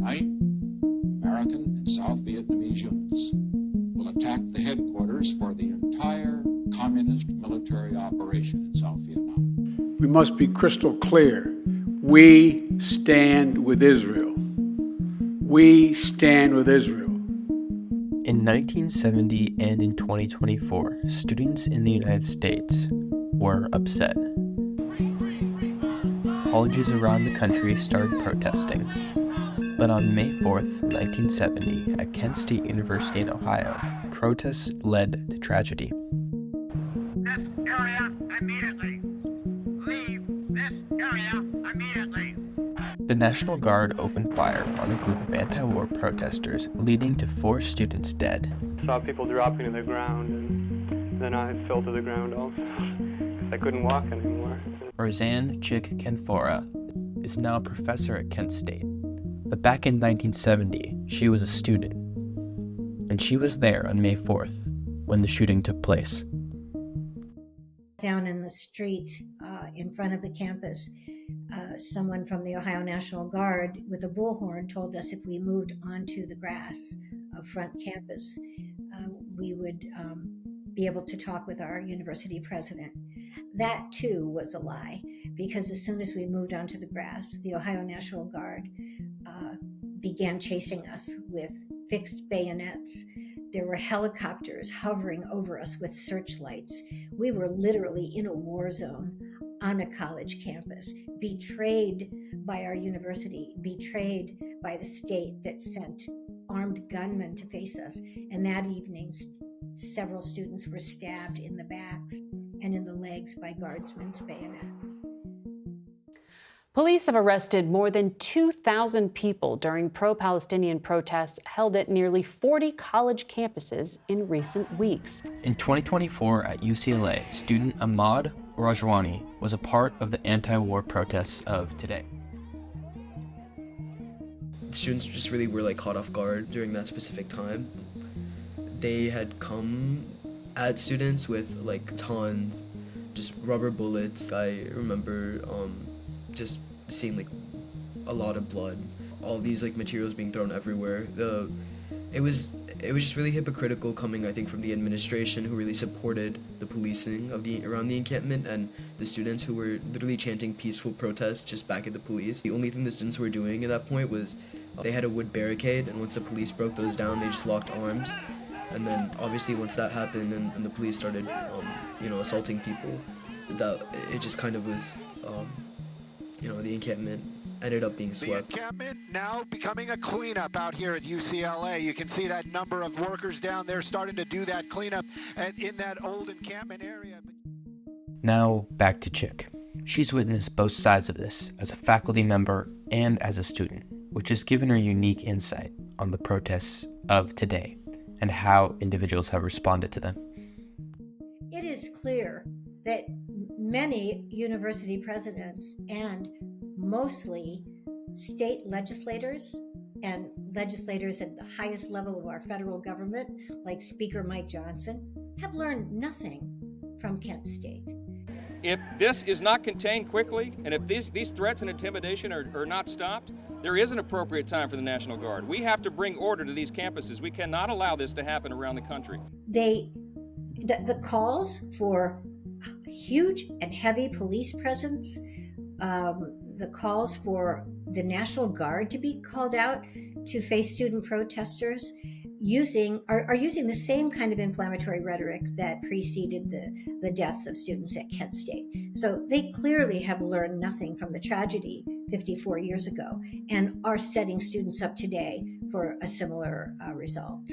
Tonight, American and South Vietnamese units will attack the headquarters for the entire communist military operation in South Vietnam. We must be crystal clear. We stand with Israel. We stand with Israel. In 1970 and in 2024, students in the United States were upset. Colleges around the country started protesting. But on May 4th, 1970, at Kent State University in Ohio, protests led to tragedy. This area immediately. Leave this area immediately. The National Guard opened fire on a group of anti-war protesters, leading to 4 students dead. I saw people dropping to the ground, and then I fell to the ground also, because I couldn't walk anymore. Roseann Chic Canfora is now a professor at Kent State. But back in 1970, she was a student, and she was there on May 4th when the shooting took place. Down in the street in front of the campus, someone from the Ohio National Guard with a bullhorn told us if we moved onto the grass of front campus, we would be able to talk with our university president. That too was a lie, because as soon as we moved onto the grass, the Ohio National Guard began chasing us with fixed bayonets. There were helicopters hovering over us with searchlights. We were literally in a war zone on a college campus, betrayed by our university, betrayed by the state that sent armed gunmen to face us. And that evening, several students were stabbed in the backs and in the legs by guardsmen's bayonets. Police have arrested more than 2,000 people during pro-Palestinian protests held at nearly 40 college campuses in recent weeks. In 2024 at UCLA, student Ahmad Rajwani was a part of the anti-war protests of today. Students just really were caught off guard during that specific time. They had come at students with tons, just rubber bullets. I remember just seeing a lot of blood, all these materials being thrown everywhere. It was just really hypocritical coming, I think, from the administration, who really supported the policing of around the encampment, and the students who were literally chanting peaceful protests just back at the police. The only thing the students were doing at that point was they had a wood barricade, and once the police broke those down, they just locked arms. And then obviously once that happened and the police started assaulting people, that it just kind of was the encampment ended up being swept. The encampment now becoming a cleanup out here at UCLA. You can see that number of workers down there starting to do that cleanup in that old encampment area. Now back to Chic. She's witnessed both sides of this as a faculty member and as a student, which has given her unique insight on the protests of today and how individuals have responded to them. It is clear that many university presidents and mostly state legislators and legislators at the highest level of our federal government, like Speaker Mike Johnson, have learned nothing from Kent State. If this is not contained quickly, and if these threats and intimidation are not stopped, there is an appropriate time for the National Guard. We have to bring order to these campuses. We cannot allow this to happen around the country. The calls for huge and heavy police presence, the calls for the National Guard to be called out to face student protesters are using the same kind of inflammatory rhetoric that preceded the deaths of students at Kent State. So they clearly have learned nothing from the tragedy 54 years ago and are setting students up today for a similar result.